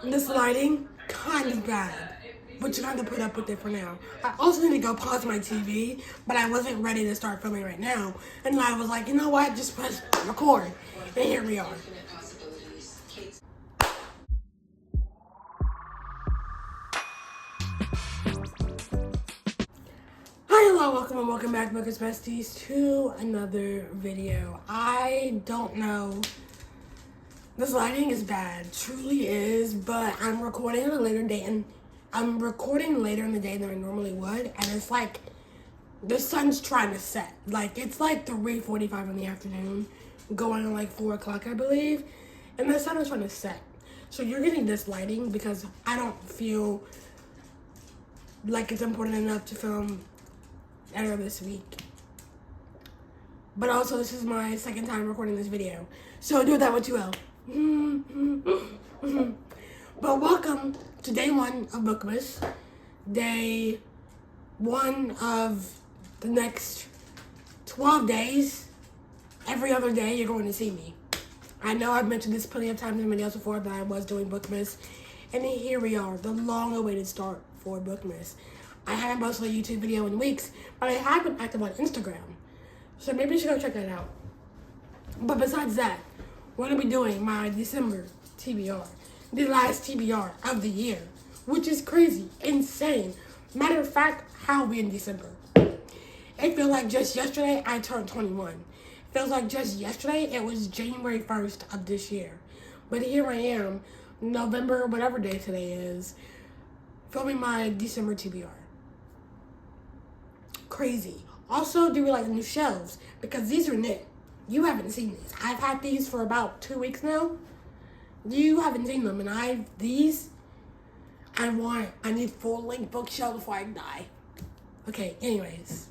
This lighting, kind of bad, but you're going to put up with it for now. I also need to go pause my TV, but I wasn't ready to start filming right now. And I was like, you know what, just press record. And here we are. Hi, hello, welcome and welcome back, Bookmas Besties, to another video. I don't know. This lighting is bad, truly is, but I'm recording on a later date, and I'm recording later in the day than I normally would, and it's like the sun's trying to set. Like, it's like 3:45 in the afternoon, going on like 4 o'clock, I believe, and the sun is trying to set. So you're getting this lighting because I don't feel like it's important enough to film later this week. But also, this is my second time recording this video, so do that what you will. But welcome to day one of Bookmas, day one of the next 12 days. Every other day you're going to see me. I know I've mentioned this plenty of times in videos before that I was doing Bookmas, and here we are, the long-awaited start for Bookmas. I haven't posted a YouTube video in weeks, but I have been active on Instagram, so maybe you should go check that out. But besides that, we're going to be doing my December TBR, the last TBR of the year, which is crazy, insane. Matter of fact, how are we in December? It feels like just yesterday I turned 21. It feels like just yesterday it was January 1st of this year. But here I am, November, whatever day today is, filming my December TBR. Crazy. Also, do we like new shelves? Because these are new. You haven't seen these. I've had these for about 2 weeks now. You haven't seen them, and I need full-length bookshelf before I die. Okay, anyways.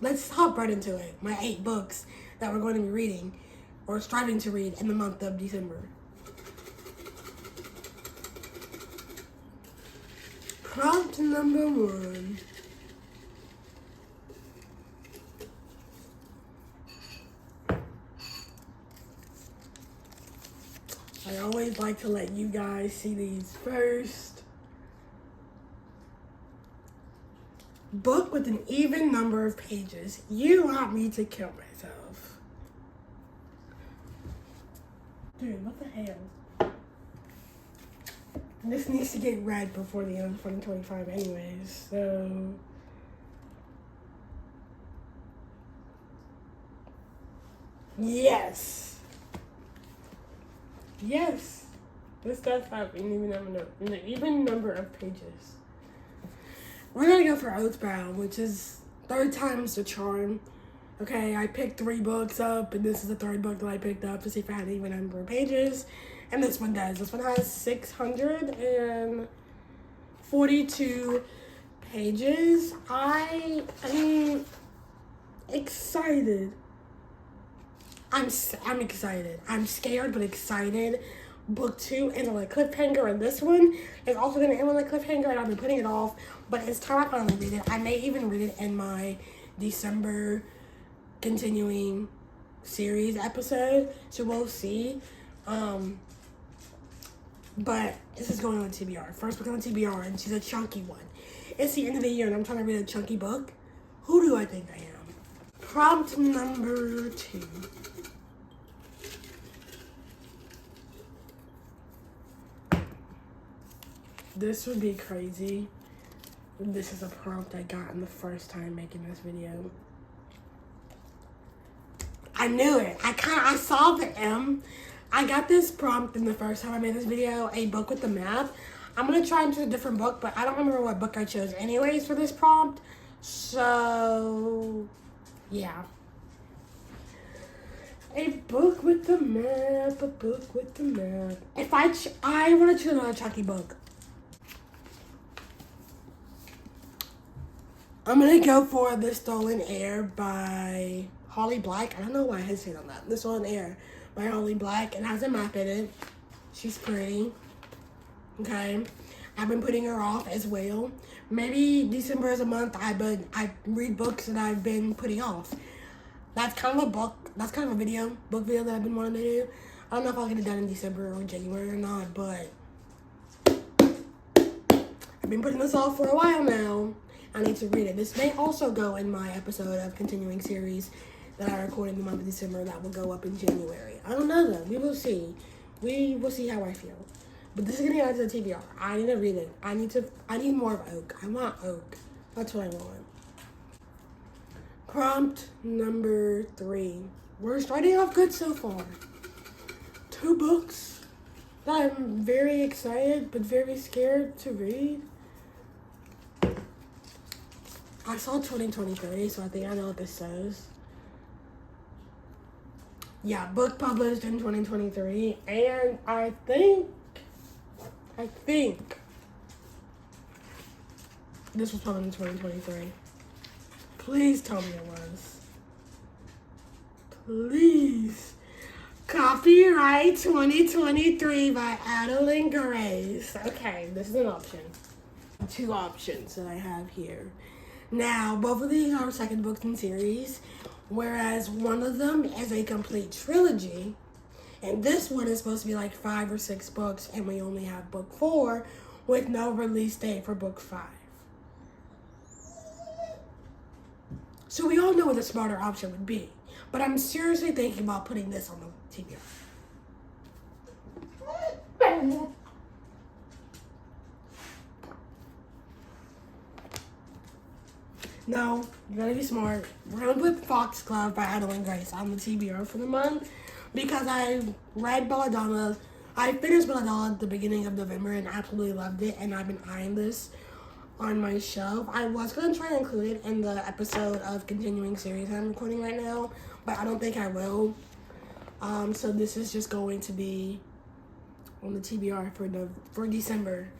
Let's hop right into it. My 8 books that we're going to be reading, or striving to read, in the month of December. Prompt number 1. I always like to let you guys see these first. Book with an even number of pages. You want me to kill myself. Dude, what the hell? This needs to get read before the end of 2025 anyways, so... Yes! Yes, this does have an even number of pages. We're gonna go for Oathbound, which is 3rd time's the charm. Okay, I picked 3 books up, and this is the 3rd book that I picked up to see if I had an even number of pages. And this one does. This one has 642 pages. I am excited. I'm excited. I'm scared, but excited. Book 2 ends on a cliffhanger, and this one is also going to end on a cliffhanger, and I've been putting it off, but it's time I finally read it. I may even read it in my December continuing series episode, so we'll see. But this is going on TBR. First book on TBR, and she's a chunky one. It's the end of the year, and I'm trying to read a chunky book. Who do I think I am? Prompt number 2. This would be crazy. This is a prompt I got in the first time making this video. I knew it. I saw the M. I got this prompt in the first time I made this video, a book with the map. I'm going to try and choose a different book, but I don't remember what book I chose anyways for this prompt. So, yeah. A book with the map, a book with the map. If I want to choose another chunky book. I'm going to go for The Stolen Heir by Holly Black. I don't know why I hesitate on that. The Stolen Heir by Holly Black. It has a map in it. She's pretty. Okay. I've been putting her off as well. Maybe December is a month I read books that I've been putting off. That's kind of a book video that I've been wanting to do. I don't know if I'll get it done in December or January or not, but I've been putting this off for a while now. I need to read it. This may also go in my episode of continuing series that I record in the month of December that will go up in January. I don't know though. We will see. We will see how I feel. But this is getting out to the TBR. I need to read it. I need more of Oak. I want Oak. That's what I want. Prompt number 3. We're starting off good so far. 2 books that I'm very excited but very scared to read. I saw 2023, so I think I know what this says. Yeah, book published in 2023, and I think this was published in 2023. Please tell me it was. Please. Copyright 2023 by Adeline Grace. Okay, this is an option. 2 options that I have here. Now, both of these are second books in series, whereas one of them is a complete trilogy, and this one is supposed to be like 5 or 6 books, and we only have book 4 with no release date for book 5. So we all know what the smarter option would be, but I'm seriously thinking about putting this on the TBR. No, you gotta be smart. We're gonna put Foxglove by Adeline Grace on the TBR for the month because I read Belladonna. I finished Belladonna at the beginning of November and absolutely loved it, and I've been eyeing this on my shelf. I was gonna try to include it in the episode of continuing series I'm recording right now, but I don't think I will. So this is just going to be on the TBR for December.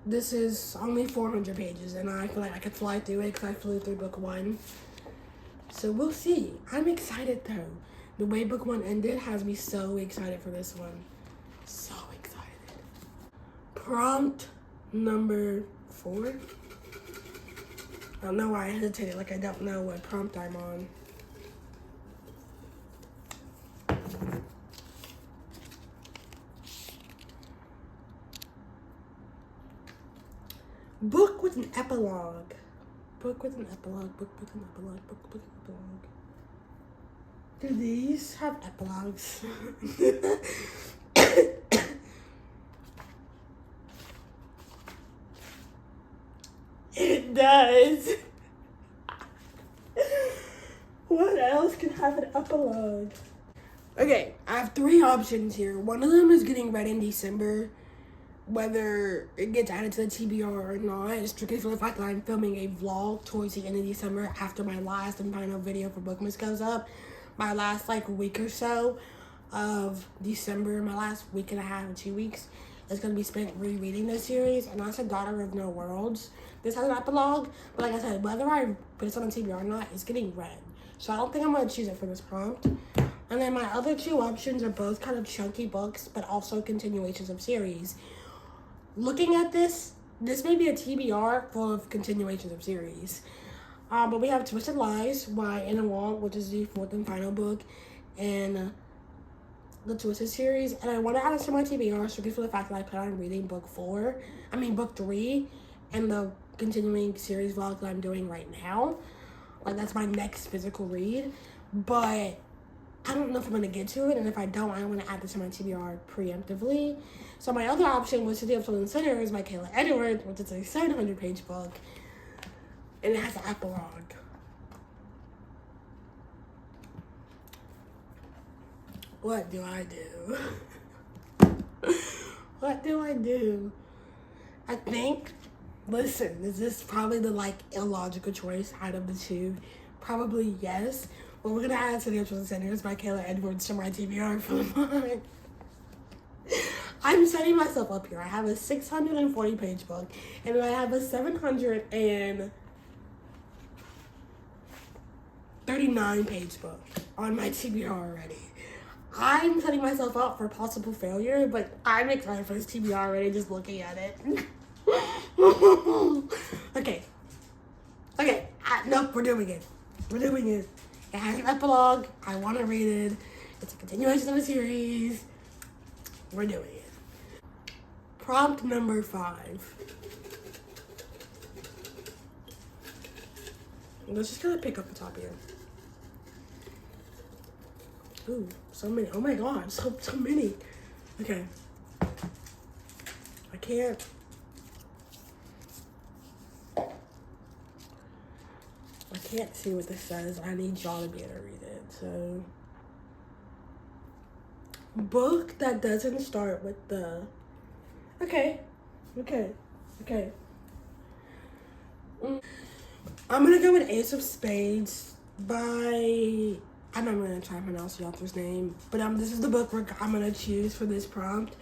This is only 400 pages, and I feel like I could fly through it because I flew through book 1. So we'll see. I'm excited, though. The way book 1 ended has me so excited for this one. So excited. Prompt number 4. I don't know why I hesitated, like I don't know what prompt I'm on. Book with an epilogue. Book with an epilogue. Book with an epilogue. Book with an epilogue. Do these have epilogues? It does. What else can have an epilogue? Okay, I have 3 options here. One of them is getting read in December. Whether it gets added to the TBR or not, strictly for the fact that I'm filming a vlog towards the end of December after my last and final video for Bookmas goes up. My last week or so of December, my last week and a half or 2 weeks is going to be spent rereading this series, and that's A Daughter of No Worlds. This has an epilogue, but like I said, whether I put this on the TBR or not, it's getting read. So I don't think I'm going to choose it for this prompt. And then my other 2 options are both kind of chunky books, but also continuations of series. Looking at this may be a TBR full of continuations of series. But we have Twisted Lies by Anna Wong, which is the 4th and final book in the Twisted series. And I want to add this to my TBR strictly for the fact that I plan on reading book 3, and the continuing series vlog that I'm doing right now. Like, that's my next physical read. But I don't know if I'm going to get to it, and if I don't, I want to add this to my TBR preemptively. So my other option was City of Stolen Sinners by Kayla Edwards, which is a 700-page book, and it has an epilogue. What do I do? What do I do? I think, listen, is this probably the illogical choice out of the 2? Probably yes. But we're gonna add City of Stolen Sinners by Kayla Edwards to my TBR for the month. I'm setting myself up here. I have a 640-page book, and then I have a 739-page book on my TBR already. I'm setting myself up for possible failure, but I'm excited for this TBR already just looking at it. Okay. Nope, we're doing it. It has an epilogue. I want to read it. It's a continuation of a series. We're doing it. Prompt number 5. Let's just kind of pick up the top here. Ooh, so many. Oh my god, so many. Okay. I can't. I can't see what this says. I need y'all to be able to read it. So, book that doesn't start with the. Okay. I'm gonna go with Ace of Spades by. I'm not gonna try to pronounce the author's name, but this is the book I'm gonna choose for this prompt.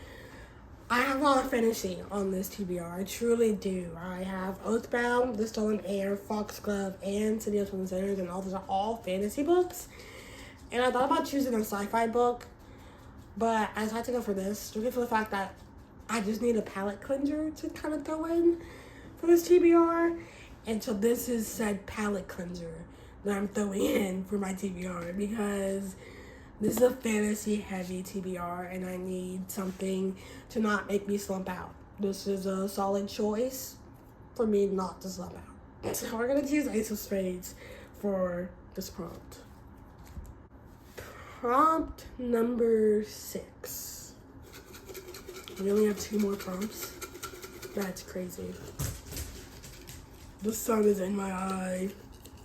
I have a lot of fantasy on this TBR. I truly do. I have Oathbound, The Stolen Heir, Foxglove, and City of Twin Sinners, and all those are all fantasy books. And I thought about choosing a sci-fi book, but I decided to go for this, strictly for the fact that I just need a palate cleanser to kind of throw in for this TBR. And so this is said palate cleanser that I'm throwing in for my TBR, because this is a fantasy heavy TBR and I need something to not make me slump out. This is a solid choice for me not to slump out. So we're gonna choose Ace of Spades for this prompt. Prompt number 6. We only have 2 more prompts. That's crazy. The sun is in my eye.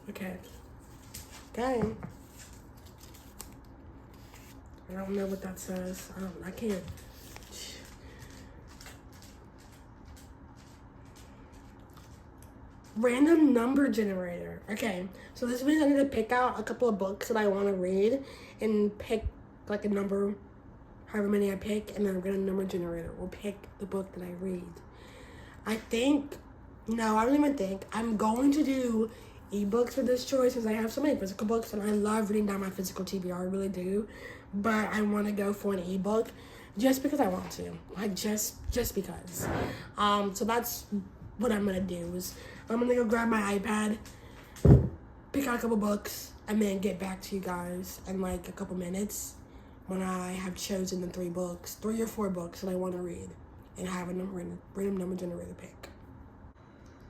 Okay. I don't know what that says. I can't. Random number generator. Okay, so this means I need to pick out a couple of books that I want to read and pick like a number, however many I pick, and then random number generator will pick the book that I read. I don't even think. I'm going to do ebooks for this choice because I have so many physical books and I love reading down my physical TBR, I really do. But I want to go for an ebook just because I want to. Like just because. So that's what I'm gonna do is I'm gonna go grab my iPad, pick out a couple books, and then get back to you guys in like a couple minutes when I have chosen the 3 or 4 books that I want to read and have a random number generator pick.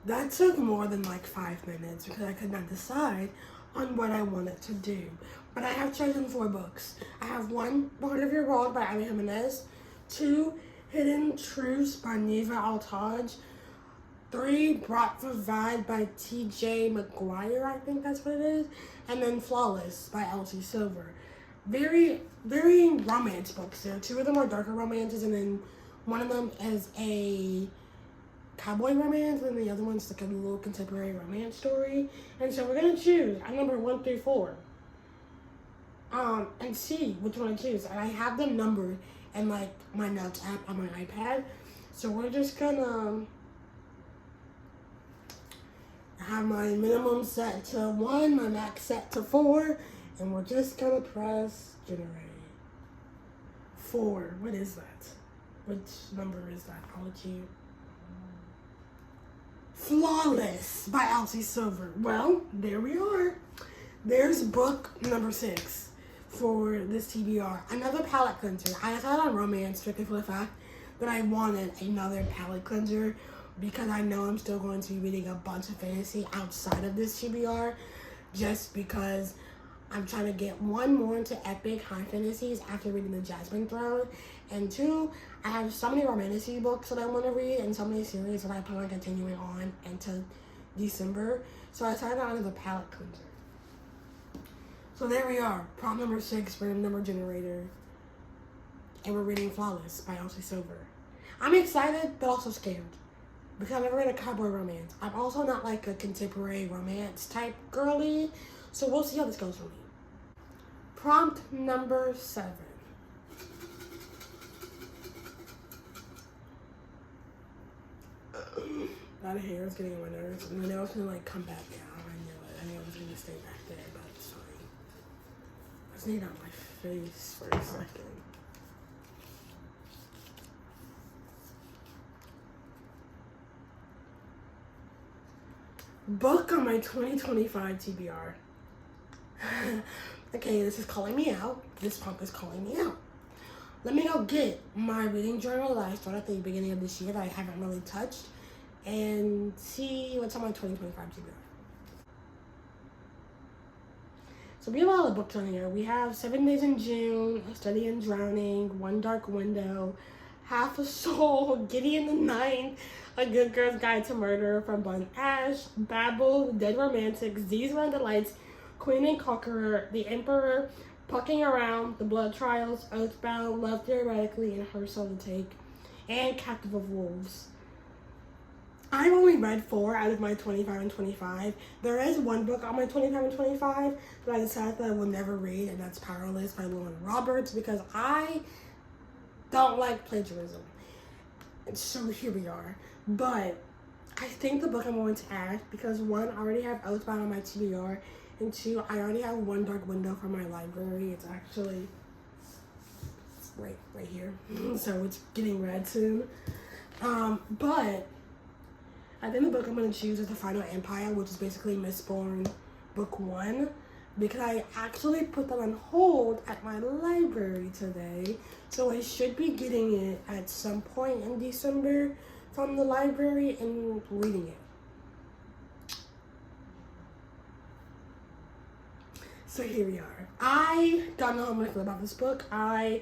That took more than like 5 minutes because I could not decide on what I wanted to do. But I have chosen 4 books. I have 1, Part of Your World by Abby Jimenez, 2, Hidden Truths by Neva Altaj, 3, Brought for Vibe by T.J. McGuire, I think that's what it is, and then Flawless by Elsie Silver. Very, very romance books there. 2 of them are darker romances, and then one of them is a cowboy romance, and the other one's like a little contemporary romance story. And so we're gonna choose a number 1 through 4, and see which one I choose. And I have them numbered in like my notes app on my iPad. So we're just gonna have my minimum set to 1, my max set to 4, and we're just gonna press generate. 4. What is that? Which number is that? I'll let you. Flawless by Elsie Silver. Well, there we are. There's book number 6 for this TBR. Another palette cleanser. I decided on romance strictly for the fact that I wanted another palette cleanser because I know I'm still going to be reading a bunch of fantasy outside of this TBR, just because I'm trying to get 1 more into epic high fantasies after reading the Jasmine Throne, and 2, I have so many romantic books that I want to read and so many series that I plan on continuing on into December. So I decided on the palette cleanser. So there we are, prompt number 6, random number generator, and we're reading Flawless by Elsie Silver. I'm excited but also scared because I've never read a cowboy romance. I'm also not like a contemporary romance type girly, so we'll see how this goes for me. Prompt number 7. That hair is getting on my nerves, and I know it's gonna like come back down. I knew it was gonna stay back there, but it's fine. I just need it on my face for a second. Book on my 2025 TBR. Okay, this is calling me out. This pump is calling me out. let me go get my reading journal that I started at the beginning of this year that I haven't really touched and see what's on my 2025 TBR. So we have a lot of books on here. We have 7 Days in June, A Study in Drowning, One Dark Window, Half a Soul, Gideon the Ninth, A Good Girl's Guide to Murder from Bun Ash, Babel, Dead Romantics, These Are the Lights, Queen and Conqueror, The Emperor, Pucking Around, The Blood Trials, Oathbound, Love Theoretically, and Her Soul to Take, and Captive of Wolves. I've only read 4 out of my 25 and 25. There is one book on my 25 and 25 that I decided that I will never read, and that's Powerless by Lauren Roberts, because I don't like plagiarism. And so here we are. But I think the book I'm going to add, because 1, I already have Oathbound on my TBR, and 2, I already have One Dark Window from my library. It's actually right here. So it's getting read soon. But I think the book I'm going to choose is The Final Empire, which is basically Mistborn Book 1, because I actually put that on hold at my library today, so I should be getting it at some point in December from the library and reading it. So here we are. I don't know how much about this book. I've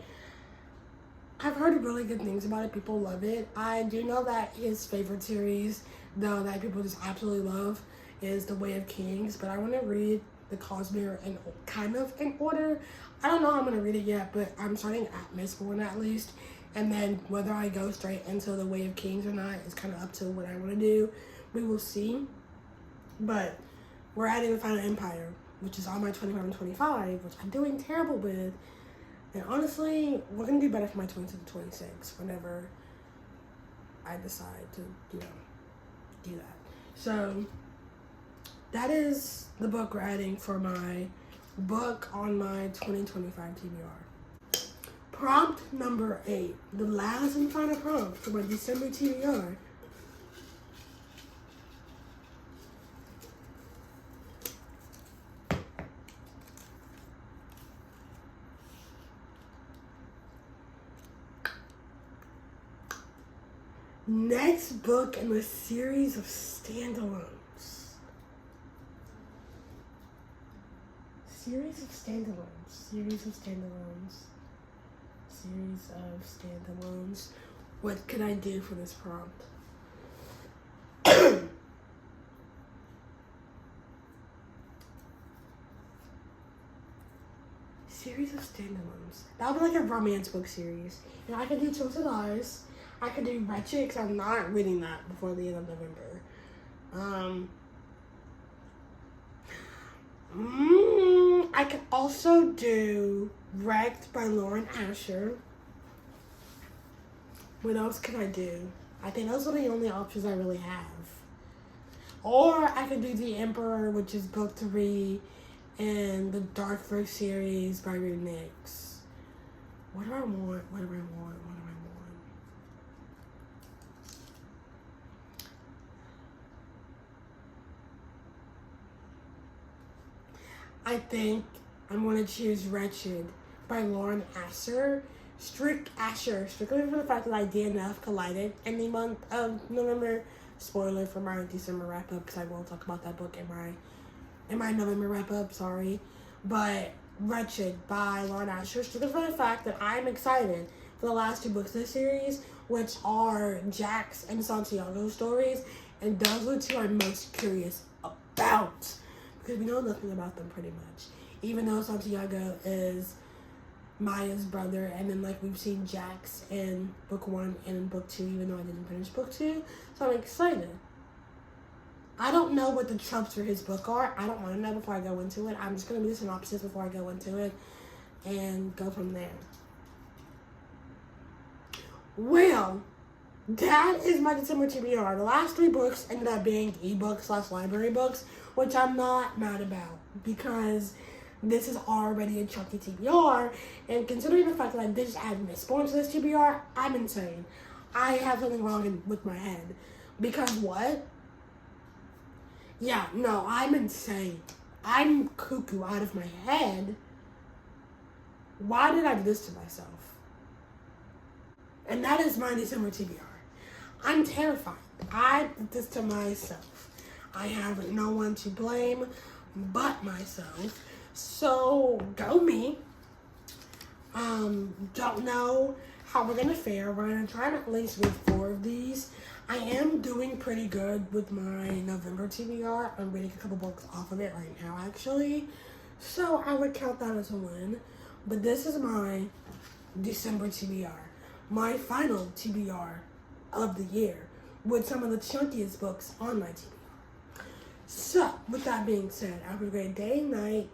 heard really good things about it. People love it. I do know that his favorite series, though, that people just absolutely love, is The Way of Kings. But I want to read the Cosmere in kind of in order. I don't know how I'm going to read it yet, but I'm starting at Mistborn at least. And then whether I go straight into The Way of Kings or not is kind of up to what I want to do. We will see. But we're adding The Final Empire, which is on my 25 and 25, which I'm doing terrible with. And honestly, we're going to do better for my 22 to 26 whenever I decide to, do that. So that is the book we're adding for my book on my 2025 TBR. Prompt number 8, the last and final prompt for my December TBR. Next book in the series of standalones. Series of standalones. What could I do for this prompt? Series of standalones. That would be like a romance book series. And I could do Tilted Eyes. I could do Wretched, because I'm not reading that before the end of November. I could also do Wrecked by Lauren Asher. What else could I do? I think those are the only options I really have. Or I could do The Emperor, which is book 3, and the Darkverse series by Reed Nix. What do I want? I think I'm going to choose Wretched by Lauren Asher. Strictly for the fact that I DNF collided in the month of November. Spoiler for my December wrap-up, because I will talk about that book in my November wrap-up, sorry. But Wretched by Lauren Asher, strictly for the fact that I'm excited for the last 2 books of the series, which are Jax and Santiago stories, and those are the 2 I'm most curious about, because we know nothing about them pretty much. Even though Santiago is Maya's brother, and then like we've seen Jax in book 1 and in book 2, even though I didn't finish book 2, so I'm excited. I don't know what the tropes for his book are. I don't want to know before I go into it. I'm just going to do the synopsis before I go into it and go from there. Well, that is my December TBR. The last 3 books ended up being ebook/library books, which I'm not mad about, because this is already a chunky TBR, and considering the fact that I did just add Mistborn to this TBR, I'm insane. I have something wrong with my head. Because what? Yeah, no, I'm insane. I'm cuckoo out of my head. Why did I do this to myself? And that is my December TBR. I'm terrified. I did this to myself. I have no one to blame but myself. So, go me. Don't know how we're gonna fare. We're gonna try to at least read 4 of these. I am doing pretty good with my November TBR. I'm reading a couple books off of it right now, actually. So I would count that as a win. But this is my December TBR. My final TBR of the year with some of the chunkiest books on my TBR. So, with that being said, have a great day, night,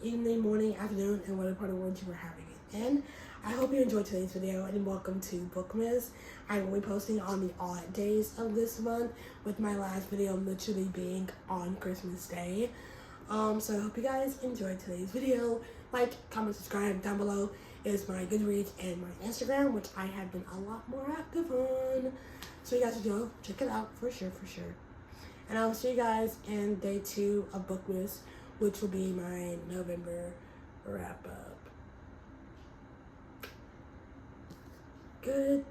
evening, morning, afternoon, and whatever part of the world you were having it in. I hope you enjoyed today's video, and welcome to Bookmas. I will be posting on the odd days of this month, with my last video literally being on Christmas Day. So I hope you guys enjoyed today's video. Like, comment, subscribe. Down below is my Goodreads and my Instagram, which I have been a lot more active on. So you guys should go check it out for sure. And I will see you guys in day 2 of Bookmas, which will be my November wrap up. Good